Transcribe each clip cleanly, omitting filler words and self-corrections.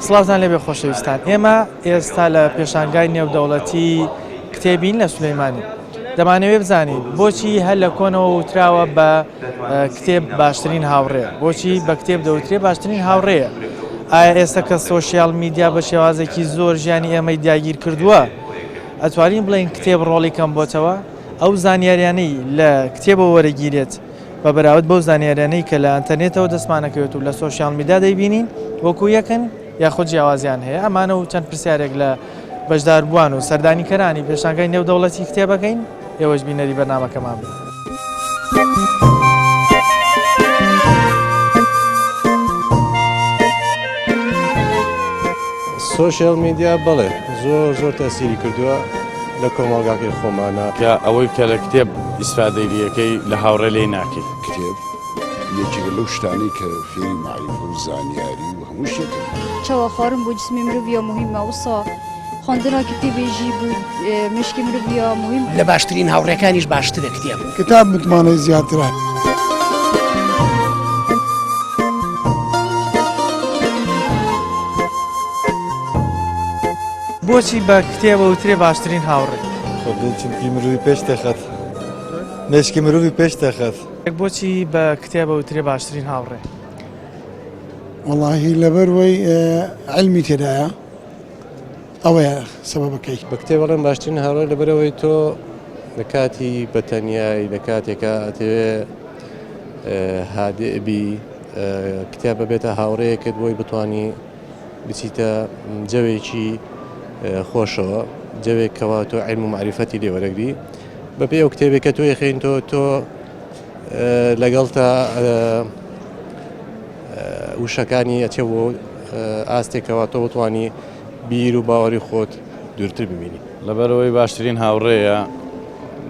سڵاوتان لێبێ خۆشەویستان. ئێمە ئێستا لە پێشانگای نێودەوڵەتی کتێبین لە سولەیمانی. دەمانەوێت بزانین بۆچی هەر لە کۆنەوە وتراوە بە کتێب باشترین هاوڕێ، بۆچی بە کتێب دەوترێ باشترین هاوڕێیە. ئایا ئێستا کە سۆشیال میدیا بە شێوازێکی زۆر ژیانی ئێمەی داگیر کردووە ئەتوانین بڵێن کتێب ڕۆڵی کەم بۆتەوە؟ ئەو زانیاریانەی لە کتێبەوە وەرەگیرێت بە بەراورد بەو زانیاریانەی کە لە ئەنتەرنێتەوە دەستمانەکەوێت و لە سۆشیال میدیا دەیبینین وەکو یەکن یاخود جیاوازیان هەیە. ئەمانە و چەند پرسیارێک لە بەشداربووان و سەردانیکەرانی پێشانگای نێودەوڵەتی کتێبەکەین. ئێوەش بینەری بەرنامەکەمان بن. سۆشیال میدیا بڵێ زۆر تەسیری کردووە لە کۆمەڵگاکەی خۆمانە کە ئەوەی کە لە کتێب ئیسفادەیەکەی لە هاوڕێ لێی ناکەی. کتێب یەکێکە لەو شتانەی کە فێری معریفە و زانیاری و هەموو شتێک چاوەخوارم بۆ جسمی مرۆڤیە مهمە وسا خوێندنا کتێبێژی بوو مشکی مرۆڤیە مهم لە باشترین هاوڕێکانیش باشترە کتێب. کتاب متمانەی زیاترە. بۆچی بە کتێبە وترێ باشترین هاوڕێ؟ چونکی مرۆڤی پێش دەخات، مێشکی مرۆڤی پێش دەخات. بۆچی بە کتێبە وترێ باشترین هاوڕێ؟ وەڵاهی لەبەرەوەی علمی تێدایە ئەوەیە سەبەبەکەی. بە کتێب بەڵێن باشترین هاوڕێ لەبەرەوەی تۆ لە کاتی بەتەنیایی لە کاتێکە ئەتەوێ هادئبی کتێبە بێتە هاوڕەیەکت بۆی بتوانی بچیتە جەوێکی خۆشەوە، جەوێک کەوا تۆ علم و معریفەتی لێوەرەگری بەپێ ئەو کتێبێک کە تۆ یەخین تۆ لەگەڵ تا وشەکانی ئەچێ بۆ ئاستێکەوە تۆ بتوانی بیر و باوەڕی خۆت دوورتر ببینی. لەبەرەوەی باشترین هاوڕێیە،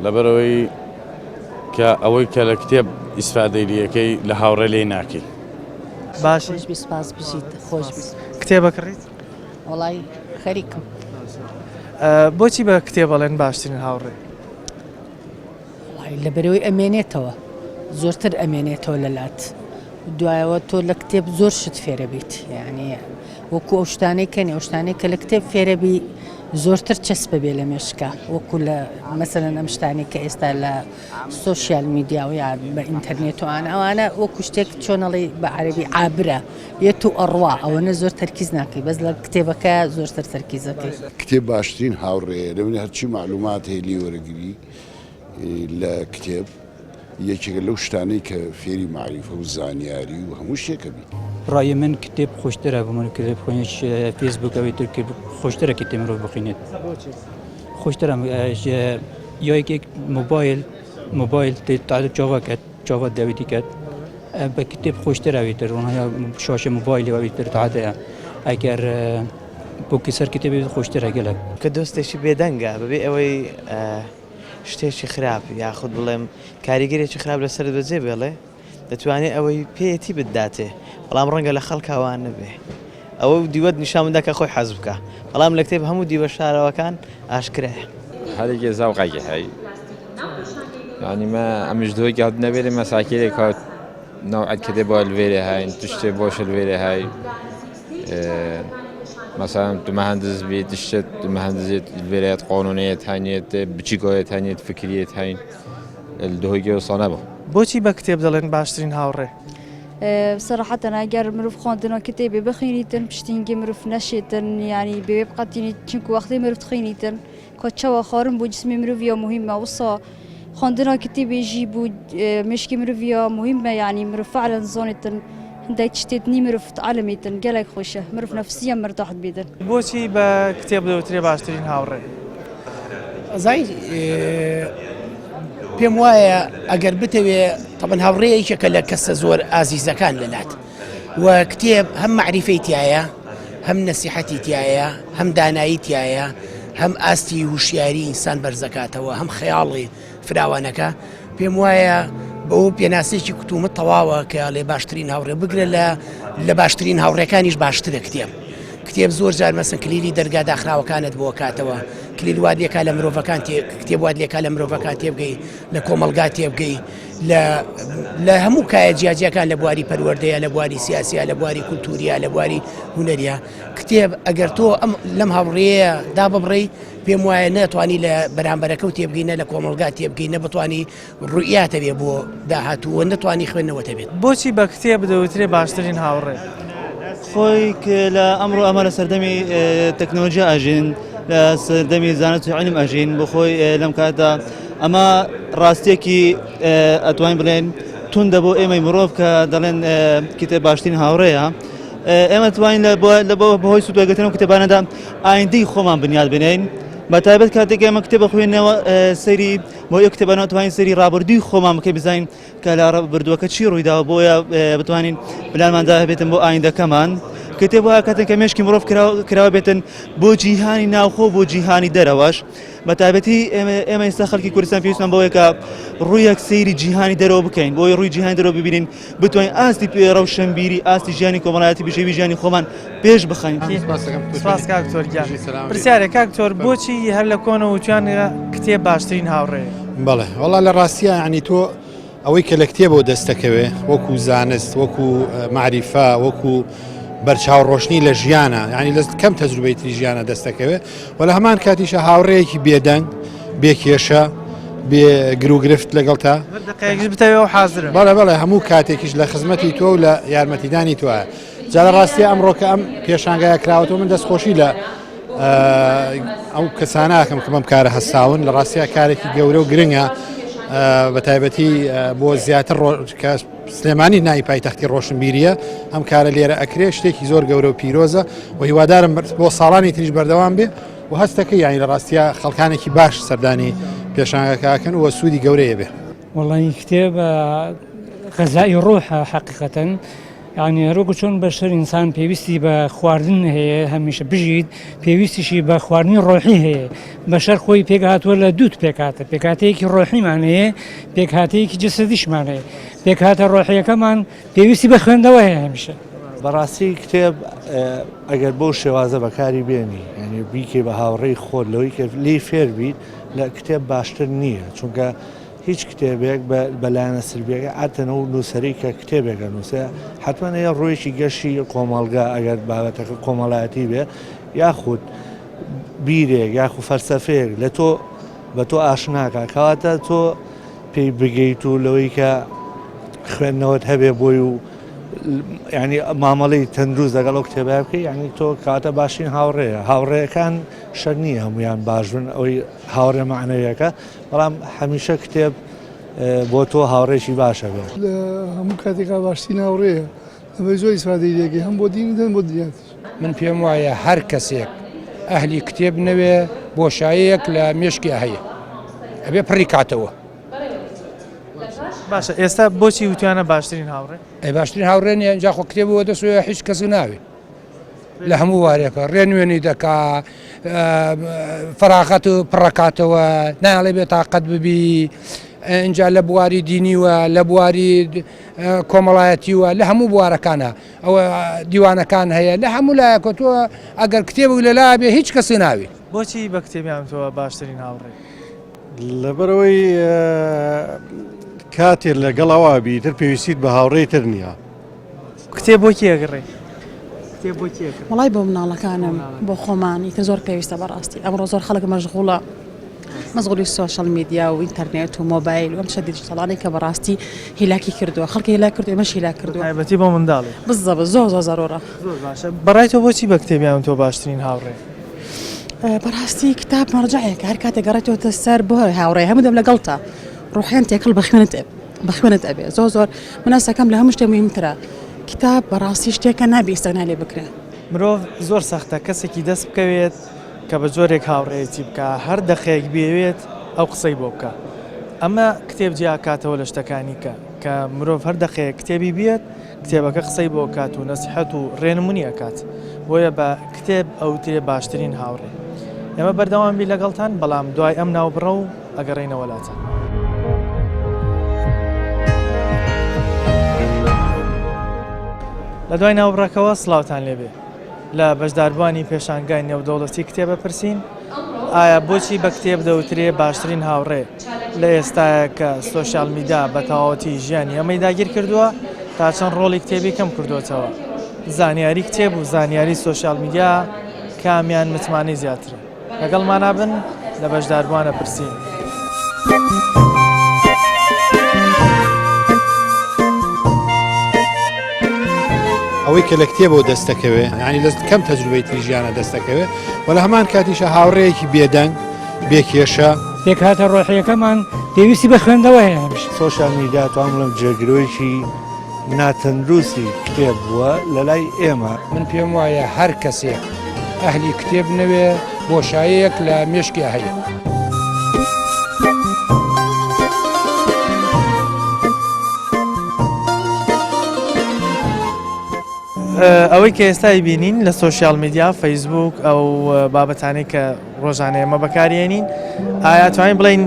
لەبەرەوەی کە ئەوەی کە لە کتێب ئیسفادەیەکەی لە هاوڕێ لێی ناکەی. باشی سپاس بژیت خۆش کتێبە کڕیت؟ وڵی خەریکم. بۆچی بە کتێب بەڵێن باشترین هاوڕێ؟ لەبەرەوەی ئەمێنێتەوە، زۆرتر ئەمێنێتەوە لەلات، دوایەوە تۆ لە کتێب زۆر شت فێرە بیت، یعنی وەکو ئەو شتانەی کەنی ئەو شتانەی کە لە کتێب فێرەبی زۆرتر چەسبە بێ لە مێشکە، وەکو لە مەسەلەن ئەم شتانی کە ئێستا لە سۆشیال میدیا و یان بە ئینتەرنێت و ئەوانە وەکو شتێک چۆنەڵی بە عەرەبی عابرە یەت و ئەڕوا، ئەوەنە زۆر تەرکیز ناکەی، بەس لە کتێبەکە زۆرتر تەرکیزەکەی. کتێب باشترین هاوڕێیە لەبنی هەرچی معلومات هەیە لێ وەرەگری لە کتێب یەکێکە لەو شتانەی کە فێری معریفە و زانیاری و هەموو شتێکە بی. ڕای من کتێب خۆشترە بۆ من کتێب خوێنش فێسبووکەوەی تر خۆشترە کتێب مرۆڤ بخوێنێت. خۆشترە یەکێک موبایل تعداد جاوا داویدی کرد بە کتێب خۆشتراویتر شاشە موبایلەوەیتر تعادەیە ئەگەر بۆکی سەر کتێبی خۆشترە گەلک کە دۆستێکی بێدەنگە بەبێ ئەوەی شتێکی خراپ یاخود بڵێم کاریگەرێکی خراپ لەسەر بەجێ بێڵێ دەتوانێت ئەوەی پێیەتی بداتێ، بەڵام ڕەنگە لە خەڵکاوان نەبێ ئەوە دیوەت نیشانمەدا کە خۆی حەز بکە، بەڵام لە کتێب هەموو دیوە شارەوەکان ئاشکرایە. هەرێکی زاوقێکی هەی یعنی ما ئەمیش دوی گات نەبێرێ مەساکێک هات نوعەت کتێب بۆ الوێرە هاین تشتێ بۆش الوێرە هاي مثلا تو مهندس بی تشت مهندسیت الولايات قانونية هانيت بچیکۆیەت هانیت فکریت هاین الدهوگی و صانبه. بۆچی بە کتێب دەڵێن باشترین هاوڕێ؟ صراحة ئەگەر مرۆڤ خوێندنەوە کتێبێ بخوێنیتن پشتینگی مرۆڤ نەشێتن، یعنی بێ بقەتینیت چونکە وەختی مرۆڤ تخوێنیتن کە چاوەخوارم بۆ جسمی مرۆڤیە مهمە وسا خوێندنا کتێبێژی بوو مشکی مرۆڤیە مهمە، یعنی مرۆڤ فعلا زانێتن هەندێک شتێتنی مرۆڤ تعلمێتن گەلێک خۆشە مرۆڤ نەفسیە مرتاحت بێتن. بۆچی بە کتێب دەوترێ باشترین هاوڕێ؟ ئەزای پێم وایە ئەگەر بتەوێ طبعاً هاوڕێیەکە لە کەسە زۆر ئازیزەکان لەلات و کتێب هەم معریفەی تایە، هەم نەسیحەتی تایە، هەم دانایی تایە، هەم ئاستی وشیاری ئینسان بەرزەکاتەوە، هەم خەیاڵی فراوانەکە. پێم وایە بەو پێناسێکی کتومە تەواوە کە لێ باشترین هاوڕێ بگرە لە باشترین هاوڕێکانیش باشترە کتێب کتێب زۆر جار مەسن کلیلی دەرگا داخراوەکانت بۆ کاتەوە کلیل واد لێکا لە مرۆڤەکان کتێب واد لێکا لە مرۆڤەکان تێبگەی لە کۆمەلگا تێبگەی لە هەموو کایە جیاجیەکان لە بواری پەروەردەیە لە بواری سیاسیە لە بواری کولتوریە لە بواری هونەریە کتێب ئەگەر تۆ لەم هەڵڕێیە دا ببڕی پێم وایە ناتوانانی لە بەرامبەرەکە و تێبگەینە لە کۆمەلگا تێبگەینە بتوانانی ڕوئیاتە بێ بۆ داهاتووە نتوانانی خوێندنەوەتە بێت بۆچی بە کتێب دەوترێ باشترین هاوڕێ خۆی لە ئەمڕۆ ئەمە لە سەردەمی تەکنۆلۆژیا ئاژین لە سەردەمی زانست و علم ئاژین بۆ خۆی لەم کاتدا ئەمە ڕاستیەکی ئەتوانین بڵێن تونندە بۆ ئێمەی مرۆڤ کە دەڵێن کتێب باشترین هاوڕێیە ئێمە توانین لە بەهۆی سوودوەگەتنەوە کتێبانەدا ئایندەی خۆمان بنیاد بنین بە تایبەت کاتێک ئێمە کتێب بخوێنەوە سەیری بۆ ئەو کتێبانەوە توانین سەیری ڕابردووی خۆمان بکەین بزانین کە لە ڕابردووەکە چی ڕوویداوە بۆیە بتوانین پلانماندا هەبێتن بۆ ئایندەکەمان کتێب وایە کاتێک کە مێشکی مرۆڤ کراوە بێتن بۆ جیهانی ناوخۆ بۆ جیهانی دەرەوەش بە تایبەتی ئێمە ئێستا خەڵکی کوردستان پێویستمان بەوەیە کە ڕوویەک سەیری جیهانی دەرەوە بکەین بۆی ڕووی جیهانی دەرەوە ببینین بتوانین ئاستی ڕەوشەمبیری ئاستی ژیانی کۆمەڵایەتی بژێوی ژیانی خۆمان پێش بخەین. سپاس کاکتۆر گیان پرسیارێک کاکتۆر بۆچی هەر لە کۆنەوە وتیان کتێب باشترین هاوڕێ؟ بەڵێ وەڵا لە ڕاستیە ینی تۆ ئەوەی کە لە کتێبەوە دەستەکەوێ وەکو زانست وەکو معریفە وەکو بەرچاو ڕۆشنی لە ژیانە ینی لە کەم تەجروبەی تری ژیانە دەستەکەوێ و لە هەمان کاتیشە هاوڕێیەکی بێدەنگ بێکێشە بێ گرروگرفت لەگەڵ تا بتەوێ و حازرە بەڵێ هەموو کاتێکیش لە خزمەتی تۆ و لە یارمەتیدانی توایە جا لە ڕاستی ئەمڕۆکە ئەم پێشانگایە کراوەتەوە من دەستخۆشی لە ئەو کەساناکەم کە بەم کارە هەستاون لە ڕاستیە کارێکی گەورە و گرنگە بە تایبەتی بۆ زیاتر سلێمانی ناوی پایتەختی ڕۆشنبیریە ئەم کارە لێرە ئەکرێ شتێکی زۆر گەورە و پیرۆزە و هیوادارم بۆ ساڵانی تریش بەردەوام بێ و هەستەکە یانی لە ڕاستیە خەڵکانێکی باش سەردانی پێشانگەکەکەن و سوودی گەورەیە بێ. وەڵی کتێب غەزای ڕۆحە حەقیقەتەن یعنی ڕۆگە چۆن بەشەر ئینسان پێویستی بە خواردن هەیە هەمیشە بژیت پێویستیشی بە خواردنی ڕۆحی هەیە بەشەر خۆی پێکهاتووە لە دووت پێکاتە پێکاتەیەکی ڕۆحیمان هەیە پێکهاتەیەکی جسدیشمان هەیە پێکهاتە ڕۆحیەکەمان پێویستی بە خوێندەوە هەیە هەمیشە. بەڕاستی کتێب ئەگەر بۆ شێوازە بەکاری بێنی ینی بیکێ بە هاوڕێی خۆت لەوەی کە لی فێر بیت لە کتێب باشتر نییە چونکە هیچ کتێبێک بەلایەنە سربیەکە ئاتەنە و نووسەری کە کتێبێکە نووسە حتمما هەیە ڕۆیشی گەشتی کۆمەڵگا ئەگەر بابەتەکە کۆمەڵایەتی بێ یاخود بیرێک یاخود فەلسەفەیەک لە تۆ بە تۆ ئاشناکە کەواتە تۆ پێی بگەیت و لەوەی کە خوێندنەوەت هەبێ بۆی و ینی مامەڵی تەندروست لەگەڵ ئەو کتێبە بکەی ینی تۆ کاتە باشین هاوڕێیە هاوڕێیەکان شەر نییە هەمویان باشبن ئەوەی هاوڕێ معنەویەکە بەڵام هەمیشە کتێب بۆ تۆ هاوڕێکی باشە بێت لە هەموو کاتێکا باشترین هاوڕێیە ئەمە زۆر ئیسفادەی لێگەی هەم بۆ دینی دەن بۆ دنیاتش. من پێم وایە هەر کەسێک ئەهلی کتێب نەوێ بۆشایەک لە مێشکی هەیە ئەبێ پڕی کاتەوە. باشە ئێستا بۆچی وتیانە باشترین هاوڕێ؟ ئەی باشترین هاوڕێ نیە اینجا خۆ کتێبەوە دەسوێ هیچ کەس ناوێ لە هەموو وارێکە ڕێنوێنی دەکا فراغەت و پڕەکاتەوە ناڵێ بێت تاقەت ببی اینجا لە بواری دینیوە لە بواری کۆمەڵایەتیوە لە هەموو بوارەکانە ئەوە دیوانەکان هەیە لە هەموو لایەکە تۆ ئەگەر کتێب و لەلا بێ هیچ کەسی ناوێ. بۆچی بە کتێبیان تۆ باشترین هاوڕێ؟ لەبەرەوەی کاتێک لەگەڵەوە بیتر پێویستیت بە هاوڕێتر نییە. کتێب بۆ کێگەڕێ؟ وڵای بۆ مناڵەکانم بۆ خۆمانی کە زۆر پێویستە بەڕاستی ئەمڕۆ زۆر خەڵک مەشغوڵی سۆشەڵ میدیا و ئینتەرنێت و مۆبایل و ئەم شە دیجیتاڵانەی کە بەڕاستی هیلاکی کردووە خەڵکی هیلا کردو ئێمەش هیلا کردووە تایبەتی بۆ منداڵی بزەبە زۆر زۆرە. بەڕای تۆ بۆچی بە کتێبیان تۆ باشترین هاوڕێ؟ بەڕاستی کتاب مەرجەعێکە هەر کاتێک گەڕێتەوە سەر بۆ هاوڕێ هەموو دەم لەگەڵتە ڕوحیان تێکەڵ بەخوێنت ئەبێ زۆر مناسەکەم لە هەموو شتێ مهمترە کتاب بەڕاستی شتێکە نابێ ئیسەگنا لێ بکرێ. مرۆڤ زۆر سەختە کەسێکی دەست بکەوێت کە بە جۆرێک هاوڕێتی بکە هەر دەخەیەک بێوێت ئەو قسەی بۆ بکە ئەمە کتێب جیاکاتەوە لە شتەکانی کە مرۆڤ هەر دەخەیە کتێبی بێت کتێبەکە قسەی بۆ کات و نەسیحەت و ڕێنمونی ئەکات بۆیە بە کتێب ئەو تێ باشترین هاوڕێ. ئێمە بەردەوام بی لەگەڵتان بەڵام دوای ئەم ناوبڕە و ئەگەڕێینەوە وڵاتە. لە دوای ناوبڕەکەەوە سڵاوتان لێبێ لە بەشداربوانی پێشانگای نێودەوڵەتی کتێبە پرسین ئایا بۆچی بە کتێب دەوترێ باشترین هاوڕێ لە ئێستاە کە سۆشیال میدیا بە تەواوەتی ژیانی ئەمەی داگیر کردووە تا چەند ڕۆڵی کتێبی کەم کردوتەوە زانیاری کتێب و زانیاری سۆشیال میدیا کامیان متمانەی زیاترە لەگەڵمان نابن لە بەشداربوانە پرسین. ئەوەی کە لە کتێبەوە دەستەکەوێ ینی لە کەم تەجروبەی تریژیانە دەستەکەوێ و لە هەمان کاتیشە هاوڕێیەکی بێدەنگ بێکێشە پێک هاتە ڕۆحیەکەمان پێویستی بە خوێندەوە هەیە سۆشیال میدیا توان بڵم جێگرۆیەکی ناتەندروستی کتێب بووە لە لای ئێمە من پێم وایە هەر کەسێک ئەهلی کتێب نەوێ بۆشایەک لە مێشکی هەیە. ئەوەی کە ئێستای بینین لە سۆشیال میدیا فەیسبوک ئەو بابەتانەی کە ڕۆژانەیە ئێمە بەکارێنین ئایا توانین بڵین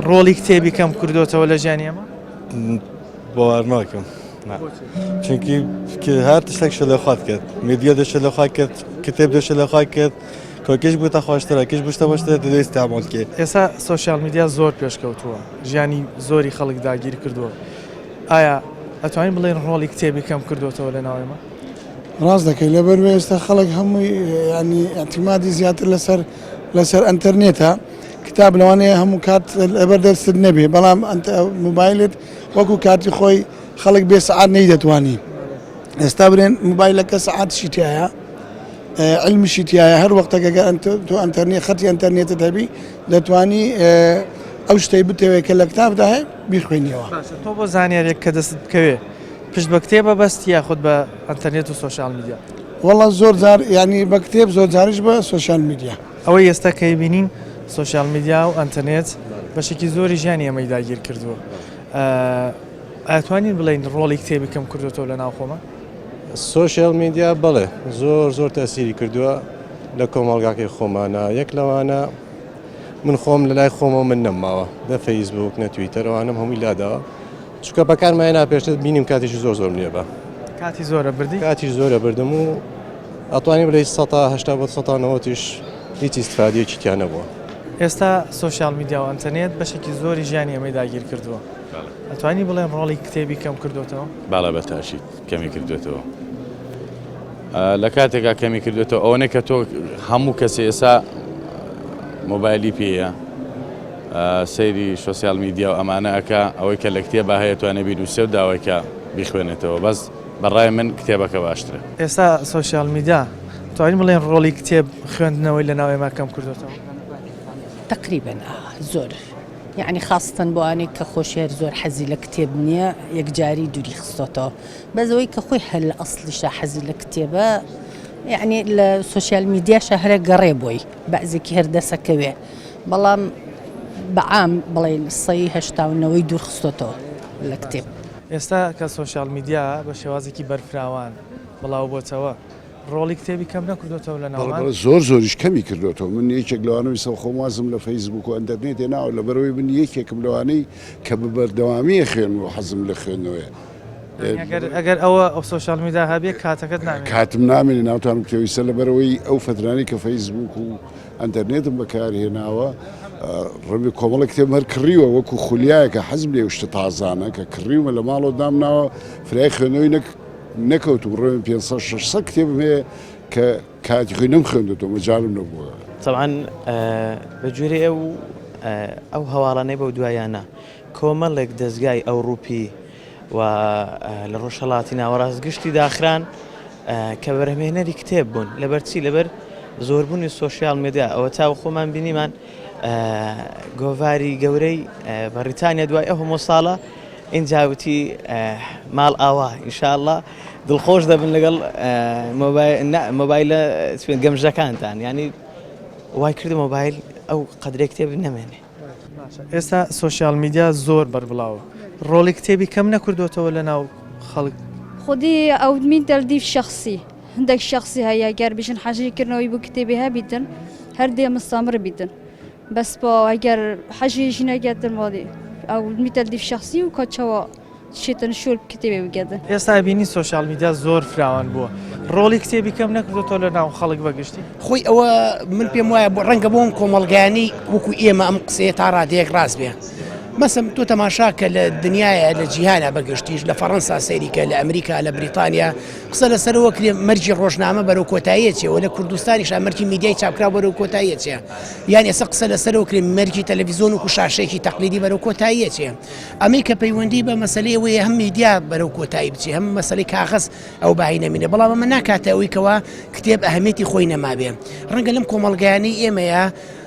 ڕۆڵی کتێبی کەم کردوتەوە لە ژیانی ئێمە؟ باوەڕ ناکەم چونکی هەر تشتێک شەلەخوات کرد میدیا دەشە لەخوات کرد کتێب دەشە لەخوات کرد کۆکیش بووتە خۆشترە کەش بشتە باشترە دەدەی استعمال کرد. ئێستا سۆشیال میدیا زۆر پێشکەوتووە ژیانی زۆری خەڵک داگیر کردووە ئایا ئەتوانین بڵێن ڕۆڵی کتێبی کەم کردوتەوە لە ناوێمە؟ ڕاست دەکەی لەبەر ئێستا خەڵک هەمووی ینی ئەتیمادی زیاتر لەسەر ئەنتەرنێتە کتاب لەوانەیە هەموو کات لەبەر دەستت نەبێ بەڵام موبایلت وەکو کاتی خۆی خەڵک بێ سەعات نەی دەتوانی ئێستا برێن موبایلەکە سەعاتشی تایە علمشی تایە هەر وەختەکە تۆ ئەنتەرنێت خەتی ئەنتەرنێتت هەبی دەتوانی ئەو شتەی بتەوێت کە لە کتابدا هەیە بیخوێنیەوە. تۆ بۆ زانیارێک کە دەست بکەوێ پشت بە کتێبە بەست یاخود بە ئەنتەرنێت و سۆشیال میدیا؟ وەڵا زۆر جار ینی بە کتێب زۆر جاریش بە سۆشیال میدیا. ئەوەی ئێستا کەی بینین سۆشیال میدیا و ئەنتەرنێت بەشێکی زۆری ژیانی ئەمەی داگیر کردووە. ئەتوانین بڵین ڕۆڵی کتێبی کەم کردوتەوە لە ناو خۆمە؟ سۆشیال میدیا بڵێ زۆر تەسیری کردووە لە کۆمەڵگاکەی خۆمانە یەک لەوانە من خۆم لە لای خۆمەوە من نەماوە لە فەیسبوک نە تویتەرەوانم هەمووی لاداوە چکە بەکارمایە پێشتر بینیم کاتیشی زۆر نییە بە کاتی زۆرە بردی کاتی زۆرە بردم و ئەتوانی بڵێ 1970 هیچ ئیسفادیەکی تیان نەبووە. ئێستا سۆشیال میدیا و ئەنتەرنێت بەشێکی زۆری ژیانی ئەمەی داگیر کردووە ئەتوانی بڵێن ڕۆڵی کتێبی کەم کردوتەوە؟ باڵا بەتاشیت کەمی کردوێتەوە لە کاتێکا کەمی کردوێتەوە ئەوەنە کە تۆ هەموو کەسێ ئێسا مۆبایلی پێیە سەیری سۆسیال میدیا و ئەمانە ئەکا ئەوەی کە لە کتێبە هەیە توانێ بینوسێ و داوایکە بیخوێنێتەوە بەس بەڕای من کتێبەکە باشترە. ئێستا سۆشیال میدیا توانین بڵێن ڕۆڵی کتێب خوێندنەوەی لە ناو ئێمە کەم کردوتەوە؟ تقریبا زۆر یعنی خاستن بۆ ئەوانەی کە خۆشیار زۆر حەزی لە کتێب نییە یەکجاری دووری خستۆتەوە بەزەوەی کە خۆی هەر لە ئەسڵیشە حەزی لە کتێبە یعنی لە سۆشیال میدیاشە هەرە گەڕێ بۆی بەعزێکی هەردەسەکەوێ بەڵام بەعام بڵێن 180 دوور خستۆتەوە لە کتێب. ئێستا کە سۆشیال میدیا بە شێوازێکی بەرفراوان بڵاو بۆتەوە ڕۆڵی کتێبی کەم نەکردوتەوە لە ناومان زۆریش کەمی کردوێتەوە من یەکێک لەوانەوەی سەو خۆمازم لە فەیسبوک و ئەنتەرنێتێ ناوە لەبەرەوەی من یەکێکم لەوانەی کە بەبەردەوامیە خوێن و حەزم لە خوێندنەوەیە. ئەگەر ئەوە ئەو سۆشیال میدیا هەبێ کاتەکەت نامێت کاتم نامێنێ ناوتانم کتێویستە لەبەرەوەی ئەو فترانی کە فەیسبوک و ئەنتەرنێتم بەکارهێناوە ڕێبی کۆمەڵە کتێب هەر کڕیوە وەکو خولیایەکە حەزم لێ شتە تازانە کە کڕیومە لە ماڵەوە دامناوە فرای خوێنەوەی نەکەوت و ڕێم 500 کتێبم هەیە کە کاتی خۆی نەم خوێندێتەوە مەجالم نەبووە. طبعا بەجوێرە ئەو هەواڵانەی بەو دوایانە کۆمەڵێک دەستگای ئەوروپی و لە ڕۆژهەڵاتی ناوەڕاست گشتی داخران کە بەرهەمهێنەری کتێب بوون لەبەرچی لەبەر زۆربوونی سۆشیال میدیا ئەوە تاو خۆمان بینیمان گۆڤاری گەورەی بەریتانیا دوای ئەو هەموو ساڵە ئینجاوتی ماڵ ئاوا ئینشاءالله دڵخۆش دەبن لەگەڵ مۆبایلە گەمژەکانتان ینی وای کردی مۆبایل ئەو قەدرێ کتێب نەمێنێ. ئێستا سۆشیال میدیا زۆر بەربڵاوە ڕۆڵی کتێبی کەم نەکردوتەوە لە ناو خەڵک خودی ئەو من تەلدیف شخصی هەندێک شخصی هەیە گەر بژن حەژیکردنەوەی بۆ کتێبی هەبیتن هەردێ مستەمر بیتن بەس بۆ ئەگەر حەژیشی نەگەتن وڵی ئەو می تەلدیف شخصی و کۆچەوە شێتن شۆر کتێبێ بگەدن. ئێستا بینی سۆشیال میدیا زۆر فراوان بووە ڕۆڵی کتێبی کەم نەکردێتەوە لە ناو خەڵک بەگشتی خۆی ئەوە من پێم وایە بۆ ڕەنگە بۆم کۆمەڵگانی وەکو ئێمە ئەم قسەیە تا ڕادەیەک ڕاست بێ مەسم تۆ تەماشاکە لە دنیاە لە جیهانە بەگشتیش لە فەڕەنسا سەیریکە لە ئەمریکا لە بریتانیا قسە لەسەرەوە کرێ مەرجی ڕۆژنامە بەرەو کۆتاییەتێەوە لە کوردستانیش مەرجی میدیای چاپکرا بەرەو کۆتاییەتێ یان ئێستا قسە لەسەرەوە کرێ مەرجی تەلەڤیزۆن و شاشەیەکی تەقلیدی بەرەو کۆتاییەتێ ئەمەی کە پەیوەندی بە مەسەلەی ئەوەیە هەم میدیا بەرەو کۆتایی بچێ هەم مەسەلەی کاغەز ئەو باهی نەمینێ بەڵام ئەمە ناکاتە ئەوەی کەوا کتێب ئەهەمێتی خۆی نەمابێ ڕەنگە لەم کۆمەڵگەیانەی ئێمەیە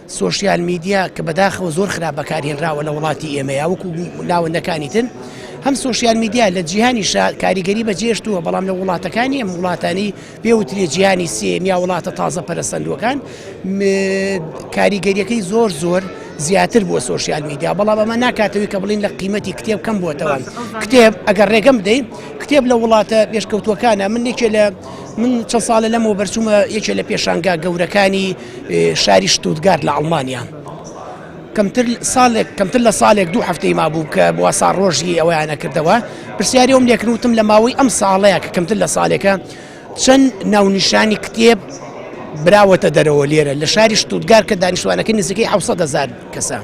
سوۆشیال میدیا کە بەداخەوە زۆر خراپ بەکارهێنراوە لە وڵاتی ئێمەیە وەکو ناوەندەکانی تر هەم سوۆشیال میدیا لە جیهانیش کاریگەری بەجێشتووە بەڵام لە وڵاتەکانی ئەم وڵاتانی پێوترێ جیهانی سێم یا وڵاتە تازە پەرستەندوەکان کاریگەریەکەی زۆر زیاتر بۆ سوۆشیال میدیا بەڵام ئەمە ناکاتەوەی کە بڵین لە قیمەتی کتێب کەم بۆتەوە کتێب ئەگەر ڕێگەم بدەین کتێب لە وڵاتە پێشکەوتوەکانە من چەند ساڵە لەمەوە بەرچوومە یەکێ لە پێشانگا گەورەکانی شاری شتوتگارت لە ئەڵمانیا کەمتر لە ساڵێک 2 هەفتەی مابوو کە بۆ ساڵ ڕۆژی ئەوەیانە کردەوە پرسیاریەوەم لێکردوتم لە ماوەی ئەم ساڵەیە کە کەمتر لە ساڵێکە چەند ناونیشانی کتێب براوەتە دەرەوە لێرە لە شاری شتوتگار کە دانیشتوانەکەی نزیکەی 700,000 کەسە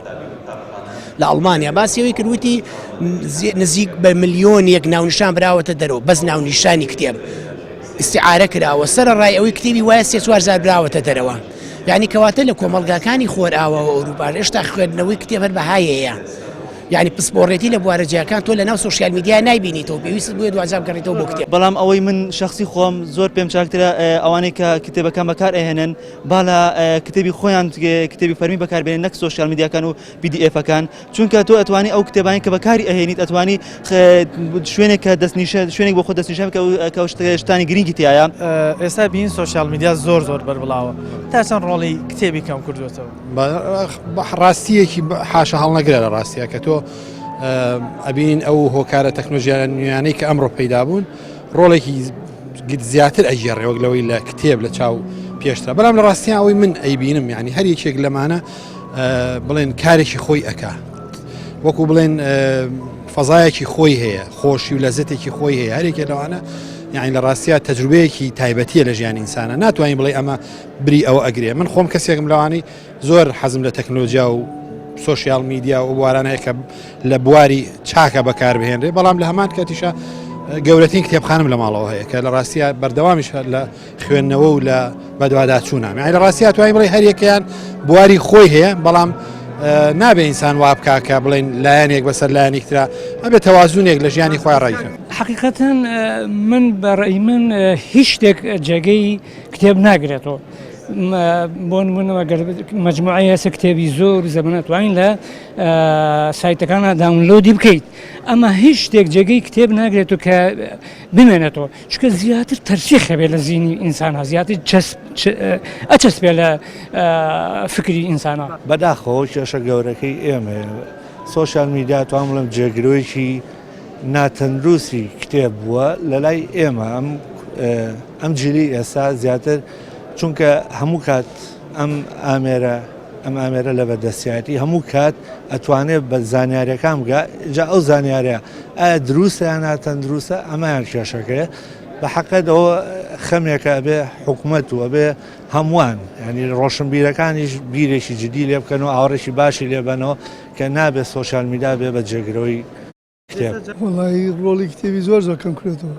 لە ئەڵمانیا باسیەوەی کردوتی نزیک بە ملیۆنێک ناونیشان براوەتە دەرەوە بەس ناونیشانی کتێب استعارە کراوە سەرڕای ئەوەی کتێبی وایە 3-4 براوەتە دەرەوە یعنی کەواتە لە کۆمەڵگاکانی خۆرئاوە ئەوروپا هێشتا خوێندنەوەی کتێب هەر بەهایەیە یعنی پسپۆڕێتی لە بوارەجیەکان تۆ لە ناو سوۆشیال میدیا نایبینیتەوە پێویست بووە دوجار بگەڕێتەوە بۆ کتێب بەڵام ئەوەی من شخصی خۆم زۆر پێم چاکترە ئەوانەی کە کتێبەکان بەکار ئەهێنن با لە کتێبی خۆیان کتێبی فەرمی بەکاربێنن نەک سوۆشیال میدیاکان و PDFەکان چونکە تۆ ئەتوانی ئەو کتێبانی کە بەکاری ئەهێنیت ئەتوانی شوێنێک کە شوێنێک بۆ خۆ دەستنیشان کە شتانی گرنگی تایە ئێستا بین سوۆشیال میدیا زۆر بەربڵاوە تا چەند ڕۆڵی کتێبی کەم کردوێتەوە ڕاستیەکی حاشە هەڵنەگرە لە ڕاستیە کە تۆ ئەبین ئەو هۆکارە تەکنۆلۆژیانە نوێیانەی کە ئەمڕۆ پەیدا بوون ڕۆڵێکی زیاتر ئەژێڕێوەک لەوەی لە کتێب لە چاو پێشترا بەڵام لە ڕاستیان ئەوەی من ئەیبینم یعنی هەر یەکێک لەمانە بڵێن کارێکی خۆی ئەکا وەکو بڵێن فەزایەکی خۆی هەیە خۆشی و لەزەتێکی خۆی هەیە هەرێکێک لەوانە یعنی لە ڕاستیە تەجروبەیەکی تایبەتیە لە ژیانی ئینسانە ناتوانین بڵێ ئەمە بری ئەوە ئەگرێ من خۆم کەسێکم لەوانەی زۆر حەزم لە تەکنۆلۆژیا و سوۆشیال میدیا و بوارانەیە کە لە بواری چاکە بەکاربهێنرێ بەڵام لە هەمان کاتیشە گەورەترین کتێبخانم لە ماڵەوە هەیە کە لە ڕاستیە بەردەوامیش لە خوێندنەوە و لە بەدواداچوونە یعنی لە ڕاستیە توانین بڵێ هەر یەکیان بواری خۆی هەیە بەڵام نابێ ئینسان وا بکاکە بڵێن لایەنێک بەسەر لایەنێک ترا ئەبێ تەوازوونێک لە ژیانی خۆی ڕێکە حقیقەتەن من بەڕێی من هیچ شتێک جێگەی کتێب ناگرێتەوە بۆ نمونەوە مجموعەیە هەسە کتێبی زۆر زەمانەتوانین لە سایتەکانە داونلۆدی بکەیت ئەمە هیچ شتێک جێگەی کتێب ناگرێتەوە کە بمێنێتەوە چکە زیاتر تەرسیخە بێ لە زیینی ئینسانە زیاتر ئەچەسبێ لە فکری ئینسانە بەداخەوە کێشە گەورەکەی ئێمە سوۆشیال میدیا توان بڵێم جێگرۆیەکی ناتەندروستی کتێب بووە لە لای ئێمە ئەم جیلی ئێستا زیاتر چونکە هەموو کات ئەم ئامێرە لە بەردەستیاتی هەموو کات ئەتوانێت بە زانیاریەکان بگە جا ئەو زانیاریە ئایا دروستە یان ناتەندروستە ئەمایان کێشەکەیە بە حەقیقەت ئەوە خەمێکە ئەبێ حکوومەت و ئەبێ هەمووان ینی ڕۆشنبیرەکانیش بیرێکی جدی لێ بکەن و ئاوڕێکی باشی لێبەنەوە کە نابێت سوۆشیال میدیا بێ بە جێگرەوەی کتێب وڵی ڕۆڵی کتێبی زۆر کەم کرێتەوە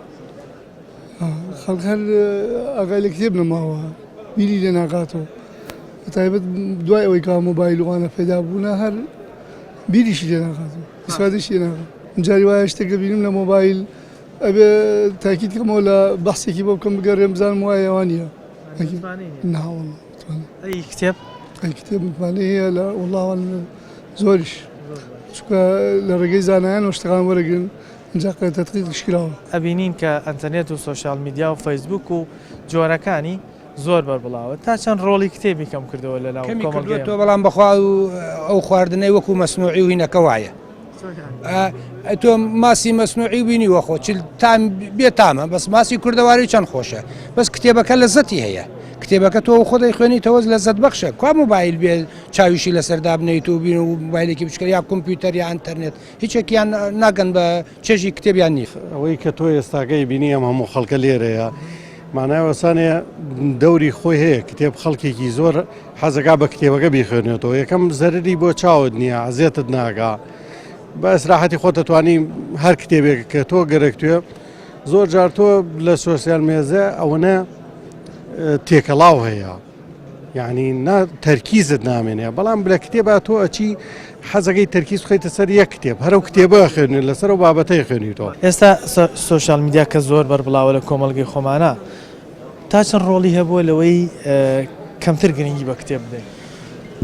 خەڵک هەر ئاگای لە کتێب نەماوە بیری لێ ناکاتەوە بەتایبەت دوای ئەوەی کا مۆبایلوانە پەیدا بوونە هەر بیریشی لێ ناکاتەوە ئیسفادەشی لێ ناکات جاری وایە شتێکە بینم لە مۆبایل ئەبێ تاکید کەمەوە لە بەحسێکی بۆ بکەم بگەڕێم بزانم وایە ئەوە نییە ناوەڵڵا ئەی کتێب کتێب متمانەی هەیە لە وڵاوان زۆریش چونکە لە ڕێگەی زانایان و شتەکان وەرەگرن اینجا تەتقیقش کراوە ئەبینین کە ئەنتەرنێت و سوۆشیال میدیا و فەیسبوک و جۆرەکانی زۆر بەربڵاوە تا چەند ڕۆڵی کتێبی کەم کردەوە لە ناو کۆمەڵگەیەوە بەڵام بەخوا ئەو خواردنەی وەکو مەسنوعی و هینەکە وایە تۆ ماسی مەسنوعی بینی وەخۆ تام بێ تامە بەس ماسی کوردەواری چەند خۆشە بەس کتێبەکە لە زەتی هەیە کتێبەکە تۆ خۆدەی خوێنیتەوە لە زەت بەخشە kwa موبایل بێ چاویشی لەسەردا بنیت و بین و موبایلێکی بچکە یا کۆمپیوتەر یا ئینتەرنێت هیچێکیان ناگەن بە چێژی کتێبیان نیخ ئەوەی کە تۆ ئێستاگەی بینی ئەم هەموو خەڵکە لێرەیە مانای وەسانەیە دەوری خۆی هەیە کتێب خەڵکێکی زۆر حەزەکە بە کتێبەکە بیخوێنێتەوە یەکەم زەرری بۆ چاوت نییە عزیێتت ناگا بە ئەسراحەتی خۆ دەتوانی هەر کتێبێک کە تۆ گەرەکتوێ زۆر جار تۆ لە سۆسیال مێزە ئەوەنە تێکەڵاو هەیە یعنی تەرکیزت نامێنێ بەڵام بلە کتێبە تۆ ئەچی حەزەکەی تەرکیز خۆیتە سەر یەک کتێب هەرو کتێبە خوێنێت لەسەر و بابەتەی خوێنیتەوە. ئێستا سوۆشال میدیا کە زۆر بەربڵاوە لە کۆمەڵگەی خۆمانە تا چەند ڕۆڵی هەبووە لەوەی کەمتر گرنگی بە کتێب بدەین؟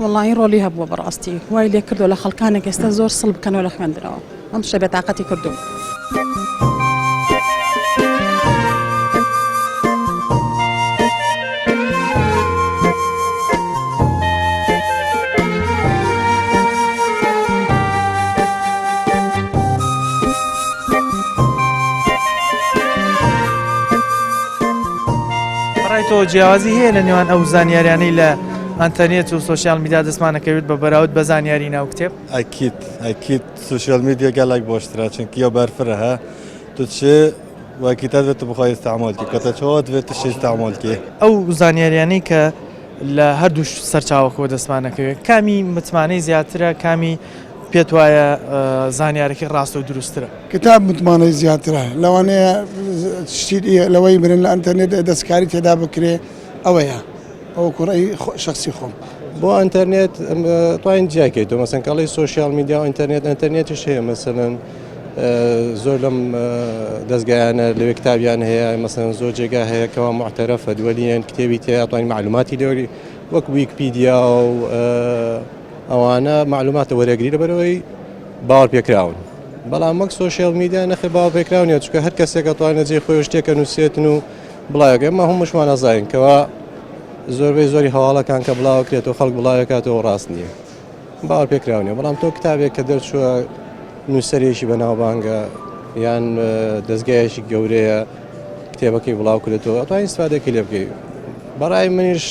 وڵی ڕۆلی هەبووە بەڕاستی وای لێ کردو لە خەڵکانێک ئێستا زۆر سڵ بکەنەوە لە خوێندنەوە ئەم شتە بێتاقەتی کردو. تۆ جیاوازی هەیە لە نێوان ئەو زانیاریانەی لە ئەنتەرنێت و سۆسیال میدیا دەستمانەکەوێت بە بەراورد بە زانیاری ناو کتێب؟ ئەکیت سوشیال میدیا گەلێک باشترە چونکی یا بەرفرە هە تو چێ وەکیتە دەێت بخوای استعمالکی کە تەچەوە دەوێت تشتی استعمالکی. ئەو زانیاریانەی کە لە هەردوو سەرچاوەکەوە دەستمانەکەوێت کامی متمانەی زیاترە کامی پێت وایە زانیارەکەی ڕاستە و دروسترە؟ کتاب متمانەی زیاترە لەوانەیە لەوەی برن لە ئەنتەرنێت دەستکاری تێدا بکرێ ئەوەیە ئەو کوڕی شخصی خۆم بۆ ئەنتەرنێت توانین جیاکەیتەوە مەسەن کاڵی سۆشیال میدیا و ئەنتەرنێتیش هەیە مەسەن زۆر لەم دەستگایانە لەوێ کتابیان هەیە مەسەن زۆر جێگا هەیە کەوا معتەرەفە دووەلیان کتێبی تێ توانین معلوماتی لێوری وەک ویکیپیدیا و ئەوانە معلوماتە وەرەگری لەبەرەوەی باوەڕ پێکراون بەڵام وەک سۆشیال میدیا نەخێ باوەڕ پێکراونیە چونکە هەر کەسێک توانێت جێ خۆی شتێکە نووسێتن و بڵایەکە ئەمە هەمووشمان نەزانین کەوا زۆربەی زۆری هەواڵەکان کە بڵاوکرێتەوە خەڵک بڵایەکاتەوە ڕاست نییە باوەڕ پێکراونیە بەڵام تۆ کتابێک کە دەرچووە نووسەرێکی بەناوبانگە یان دەستگایەکی گەورەیە کتێبەکەی بڵاوکرێتەوە ئەتوانین استفادەکەی لێ بکەیت. بەڕای منیش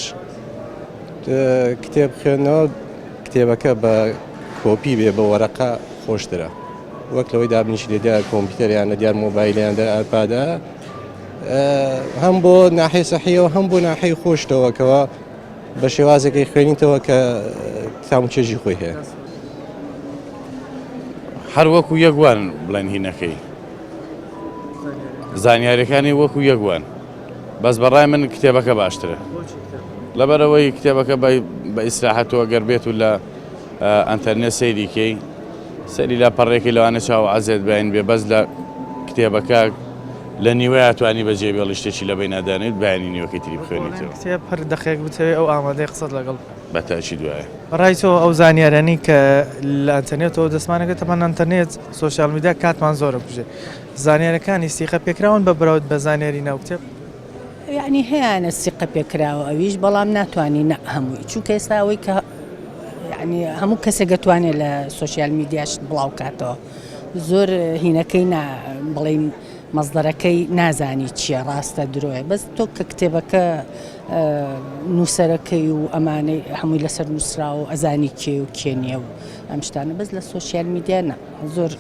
کتێب خوێندنەوە کتێبەکە بە کۆپی بێ بە وەرەقە خۆشترە وەک لەوەی دابنیشی لێ دیار کۆمپیوتەریان لە دیار مۆبایلیان دەر ئەرپادا هەم بۆ ناحەی سەحیەوە هەم بۆ ناحەی خۆشتەوەکەوە بە شێوازێکی خوێنیتەوە کە کتاب و چێژی خۆی هەیە. هەر وەکو یەکوان بڵێن هینەکەی زانیاریەکانی وەکو یەکوان بەس بەڕای من کتێبەکە باشترە لەبەرەوەی کتێبەکە بە ئیسراحەتەوە گەر بێت و لە ئەنتەرنێت سەیریکەی سەری لە پەڕێکی لەوانە چاو عەزێت باین بێ بەس لە کتێبەکە لە نیوەیە توانی بەجێ بێڵی شتێکی لە بین نادانێت بایانی نیوەکەی تری بخوێنیتەوە کتێب هەر دەقێک بتەوێت ئەو ئامادەی قسەت لەگەڵ بەتاچی دوایە ڕای تۆ ئەو زانیارانی کە لە ئەنتەرنێتەوە دەستمانەکە تەمان ئەنتەرنێت سۆشیال میدیا کاتمان زۆرە کوژێ زانیارەکانی سیقە پێکراون بە بەراورد بە زانیاری ناو کتێب یعنی هەیەە سیقە پێکراوە ئەویش بەڵام ناتوانانی نە هەمووی چونکە ئێستا ئەوەی کە ینی هەموو کەسێک دەتوانێت لە سۆشیال میدیاش بڵاو کاتەوە زۆر هینەکەی بڵین مەزدەرەکەی نازانی چییە ڕاستە درۆیە بەس تۆ کە کتێبەکە نووسەرەکەی و ئەمانەی هەمووی لەسەر نووسراوە و ئەزانی کێ و کێنیە و ئەم شتانە بەس لە سۆشیال میدیا نە زۆر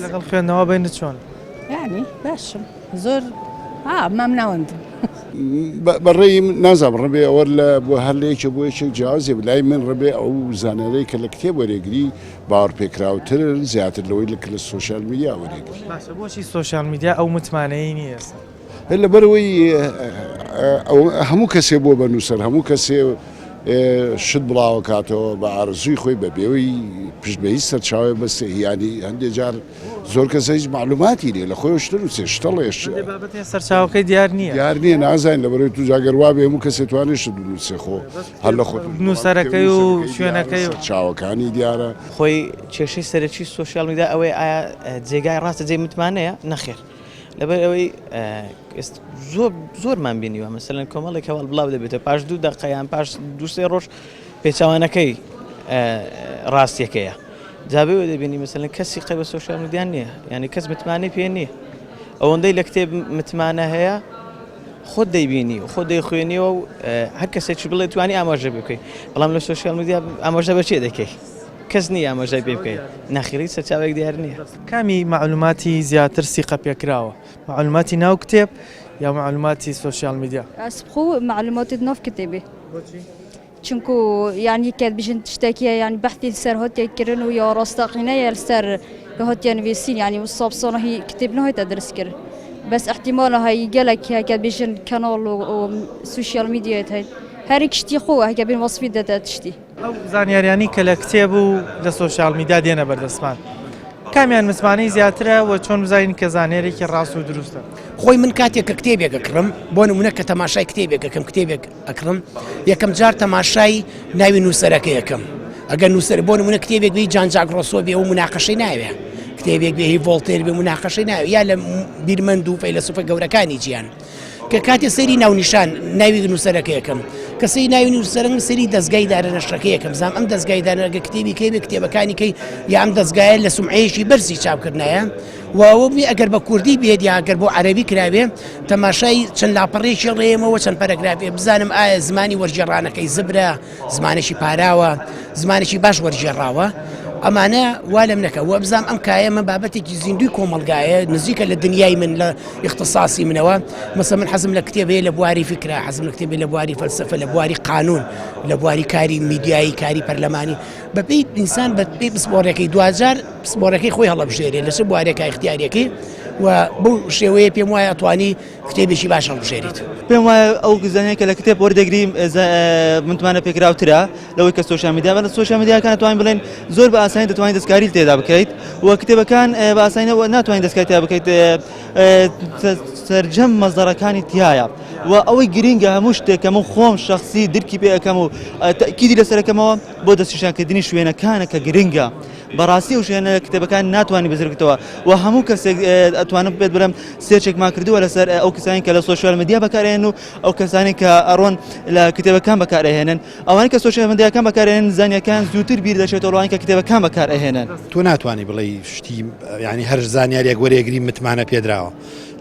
لەگەڵ خوێندنەوە بینت چۆن؟ یعنی باشم زۆر مام ناوەندم بەڕێی نازام ڕبێ ئەوە لە بۆ هەر لەیەکە بۆ یەکێک جیازێ بلای من ڕبێ ئەو زانەرەی کە لە کتێب وەرێگری باوەڕ پێکراوتر زیاتر لەوەی لە سۆشیال میدیا وەرێگری. باشە بۆچی سۆشیال میدیا ئەو متمانەی نییە ئێستا؟ لەبەرەوەی هەموو کەسێ بۆ بە نووسەر هەموو کەسێ شت بڵاوە کاتەوە بە ئارزووی خۆی بە بێەوەی پشتبەهی سەرچاوی بەستێ یانی هەندێک جار زۆر کەس هیچ معلوماتی لێ لە خۆی شتر و چێشتەڵێش سەرچاوەکەی دیار نییە دیار نییە نازانین لەبەرەوەی تو جاگەروا بێ هەموو کەسێ توانێت شت بنووسێ خۆ هەر لە خۆت نووسەرەکەی و شوێنەکەی و چاوەکانی دیارە خۆی کێشەی سەرەکی سۆشیال میدیا ئەوەی ئایا جێگای ڕاستە جێ متمانەیە نەخێر لەبەر ئەوەی زۆرمان بینیوە مەسەلەن کۆمەڵێک هەواڵ بڵاو دەبێتە پاش 2 دقەیان پاش 2-3 ڕۆژ پێچاوانەکەی ڕاستیەکەیە جابێوە دەبینی مەسەلەن کەسی قەی بە سۆشیال میدیان نییە ینی کەس متمانەی پێ نییە ئەوەندەی لە کتێب متمانە هەیە خۆت دەیبینی و خۆ دەیخوێنیەوە و هەر کەسێکی بڵێ توانی ئاماژە بکەیت بەڵام لە سۆشیال میدیا ئاماژە بەچێ دەکەی کەس نییە ئاماژای پێ بکەیت ناخیری سەرچاوێک دیار نییە. کامی معلوماتی زیاتر سیقە پێکراوە معلوماتی ناو کتێب یا معلوماتی سوشیال میدیا؟ اسبخو معلومات ناف کتابی. چونکو یعنی که بیشتر تشتکی یعنی بحثی سر هاتی کردن و یا راستقینه یا سر هاتی نویسین یعنی مصاب صانه کتاب نه تدرس کرد. بس احتمال هاي جالك هكذا بيجن كانال وسوشيال ميديا هاي هاري كشتي خو هكذا بين وصفي داتا تشتي أو زانيارياني كلا كتابو للسوشيال ميديا دينا بردسمان كاميان مسماني زياترة وشون بزاين كزانيري كراس ودروسته خوي من كاتيك كتابك أكرم بون منك تماشاي كتابك كم كتابك أكرم يا كم جار تماشاي ناوي نوسرك يا كم أجا نوسر بون منك كتابك بي جان جاك روسو بي ومناقشة ناوي كتابك به فولتير بمناقشة ناوي يا لم بيرمندو فيلسوف جوركاني جيان ككاتي سيري ناو نشان ناوي نوسرك يا كم كسي ناوي نوسرك سيري دزجاي دار نشركية كم زام أم دزجاي دار كتابي كتاب كاني كي يا أم دزجاي لسمعيشي برسي شاب كرنايا ووبي أجر بكردي بيدي أجر بو عربي كرابي تماشي شن لابريش الريم وشن باراجرافي بزانم زماني ورجرانا كي زبرة زماني شي باراوا زماني شي باش ورجراوا أمانة ولا منك وابزام أم كايا من بابتي زندوي كومالجايا نزيك للدنيا من اختصاصي منها مثلا من حزم الكتابة لبواري فكرة حزم الكتابة لبواري فلسفة لبواري قانون لبواري كاري ميدياي كاري برلماني ببيت إنسان ببيت بسبوريكي دوازار بسبوريكي خوي هلا بجيري لسبوريكي اختياريكي وبو شوية بيم واي أطواني كتابي شي باشا بجيريت بيم واي أو زانية كلا كتاب وردقري من تمانة فكرة وترى لو كالسوشيال ميديا بل السوشيال ميديا كانت تواني بلين زور بأساني تتواني دسكاري تيدا بكيت وكتابة كان بأساني وناتواني دسكاري تيدا بكيت ترجم مصدر كان تيايا وأوي جرينجا مشت كمو خوم شخصي دركي بيه كمو تأكيد لسر كمو بود السوشيال كدني شوينا كان كجرينجا براسي وشينا كتابة كان ناتواني بزرقتوا وهمو كس أتواني بيت برام سيرشك ما كردوا ولا سر أو كساني كلا سوشيال ميديا بكارينو أو كساني كأرون لا كتابة كان بكاريهنن أو أنا كسوشيال ميديا كان بكاريهن زانيا كان زوتر بيرد شيء تقولوا أنا كتابة كان بكاريهنن تو ناتواني بلي شتي يعني هر زانياري أقولي أقري متمانة بيدراو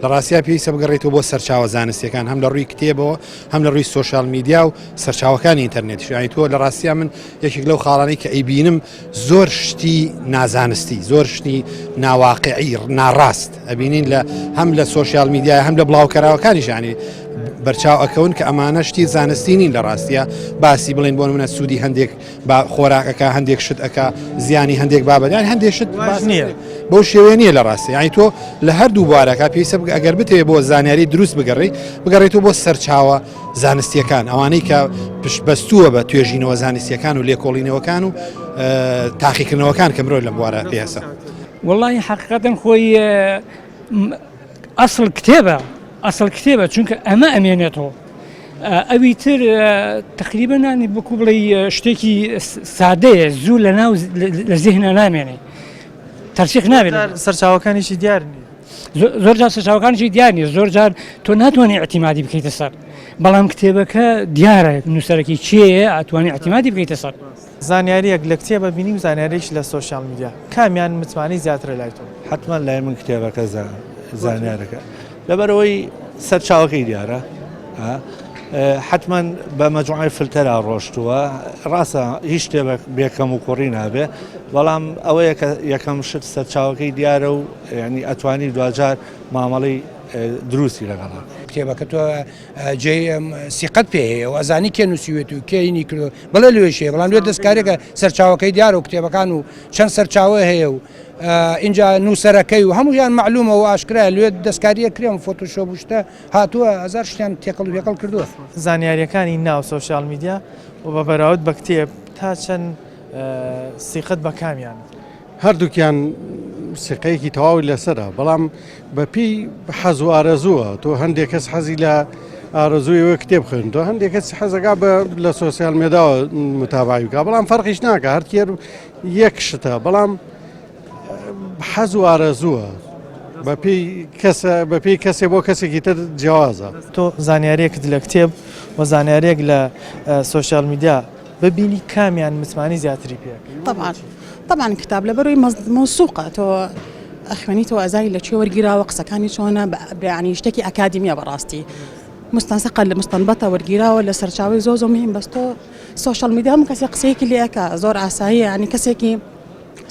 لڕاستیا پێویستە بگەڕێتەوە بۆ سەرچاوە زانستیەکان هەم لە ڕووی کتێبەوە هەم لە ڕووی سوۆشال میدیا و سەرچاوەکانی ئینتەرنێت یانی تۆ لە ڕاستیا من یەکێک لەو خاڵانەی کە ئەیبینم زۆر شتی نازانستی زۆر شتی ناواقعی ناڕاست ئەبینین لە هەم لە سوۆشال میدیای هەم لە بڵاوکەراوەکانیش ینی بەرچاو ئەکەون کە ئەمانە شتی زانستی نین لە ڕاستیە باسی بڵێن بۆ منە سوودی هەندێک با خۆراکەکە هەندێک شت ئەکا زیانی هەندێک بابەت هەندێک شت باس نییە بەو شێوێ نییە لە ڕاستی یانی تۆ لە هەردوو بوارەکە پێویستە ئەگەر بتێ بۆ زانیاری دروست بگەڕێتەوە بۆ سەرچاوە زانستیەکان ئەوانەی کە پشتبەستووە بە توێژینەوە زانستیەکان و لێکۆڵینەوەکان و تاقیکردنەوەکان کە مرۆی لە بوارە پێسە والله حقیقەتەن خۆی ئەسڵ کتێبە چونکە ئەمە ئەمێنێتەوە ئەوی تر تقریبا نانی بکو بڵێ شتێکی سادەیە زوو لە ناو لە زیهنە نامێنێ تەرسیق نابێت سەرچاوەکانیشی دیار زۆر جار سەرچاوەکانیشی دیار نیە زۆر جار تۆ ناتوانانی ئەتیمادی بکەیتە سەر بەڵام کتێبەکە دیارە نووسەرەکی چێە ئەتوانی ئەتیمادی بکەیتە سەر زانیاریەک لە کتێبە بینیم زانیاریش لە سوۆشال میدیا کامیان متمانی زیاترە لای تۆ حتما لای من کتێبەکە زانیارەکە لەبەرەوەی سەرچاوەکەی دیارە حتما بە مەجموعەی فلتەرا ڕۆشتووە ڕاستە هیچ شتێک بێکەم و کوڕی نابێ بەڵام ئەوەیە کە یەکەم شت سەرچاوەکەی دیارە و ینی ئەتوانی دوجار مامەڵی دروستی لەگەڵا کتێبەکە تۆ جێ سیقەت پێەیە و ئەزانی کێ نووسیوێت و کێینی کردو بڵێ لێشێ بەڵام لێ دەستکارێکە سەرچاوەکەی دیارە و کتێبەکان و چەند سەرچاوە هەیە و اینجا نووسەرەکەی و هەموویان معلومە و ئاشکرا لێ دەستکاریە کرێم فۆتۆشۆ بوشتە هاتووە هزار شتیان تێکەڵ و پێکەڵ کردووە زانیاریەکانی ناو سوۆشال میدیا و بە بەراورد بە کتێب تا چەند سیقەت بە کامیان هەردووکیان سقەیەکی تەواوی لەسرە بەڵام بەپی حەز و ئارەزووە تۆ هەندێک کەس حەزی لە ئارەزوویەوە کتێب خوێن تۆ هەندێک کەس حەزەکە لە سۆسیال مێداوە متابعی بکە بەڵام فەرقیش ناکە هەرکێر یەک شتە بەڵام حەز و ئارەزووە بەپی کەسێ بۆ کەسێکی تر جیاوازە تۆ زانیاریەکت لە کتێب و زانیارێک لە سوۆشال میدیا ببینی کامیان متمانی زیاتری پێ طبعا کتاب لەبەرەوەی مۆسوقە تۆ ئەخوێنی تۆ ئەزاری لە چێ وەرگیراوە قسەکانی چۆنە ینی شتێکی ئەکادمیە بەڕاستی مستەنسەقە لە مستەنبەتە وەرگیراوە لە سەرچاوی زۆر مهم بەس تۆ سوۆشال میدیا هەموو کەسێک قسەیەکی لێەکە زۆر ئاساییە ینی کەسێکی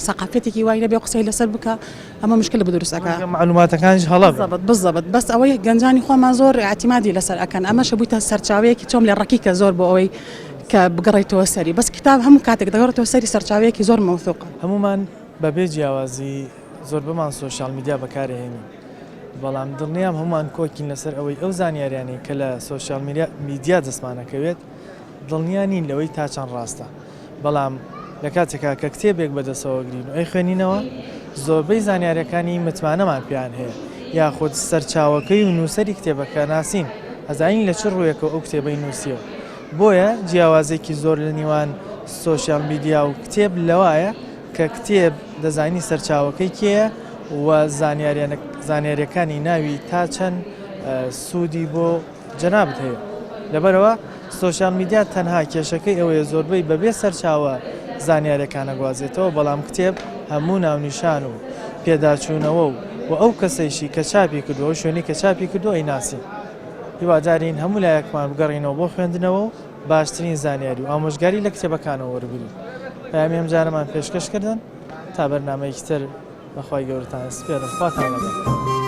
سەقافەتێکی وای لەبێ قسەی لەسەر بکە ئەمە مشکل بە دروستەکە معلوماتەکانش هەڵە بالضبط بەس ئەوەی گەنجانی خۆمان زۆر اعتیمادی لەسەر ئەکەن ئەمەش بوویتە سەرچاوەیەکی چۆم لێ ڕقیکە زۆر بۆ ئەوەی کە بگەڕێیتەوە سەری بەس کتاب هەموو کاتێک دەگەڕێتەوە سەری سەرچاوەیەکی زۆر مەوثوقە هەمومان بەبێ جیاوازی زۆر بمان سوۆشال میدیا بەکارهێنین بەڵام دڵنیام هەمومان کۆکین لەسەر ئەوەی ئەو زانیاریانی کە لە سوۆشال میدیا دەستمانەکەوێت دڵنیانین لەوەی تا چەند ڕاستە بەڵام لە کاتێکا کە کتێبێک بەدەستەوەگرین و ئەی خوێنینەوە زۆربەی زانیاریەکانی متمانەمان پێیان هەیە یاخود سەرچاوەکەی و نووسەری کتێبەکە ناسین ئەزانین لە چ ڕوویەکە ئەو کتێبەی نووسیەوە بۆیە جیاوازێکی زۆر لە نێوان سوۆشال میدیا و کتێب لەوایە کە کتێب دەزانی سەرچاوەکەی کێیە و زانیاریەکانی ناوی تا چەند سوودی بۆ جەنابەت هەیە لەبەرەوە سوۆشال میدیا تەنها کێشەکەی ئەوەیە زۆربەی بەبێ سەرچاوە زانیاریەکانە گوازێتەوە بەڵام کتێب هەموو ناونیشان و پێداچوونەوە و ئەو کەسەیشی کە چاپی کردووە شوێنی کە چاپی کردو ئەی ناسی هیوادارین هەموو لایەکمان بگەڕینەوە بۆ خوێندنەوە و باشترین زانیاری و ئامۆژگاری لە کتێبەکانەوە وەربگرین پامی ئەم جارەمان پێشکەشکردن تا بەرنامەیەکی تر بەخوای گەورەتان سپێرم خواتان لەگەڵ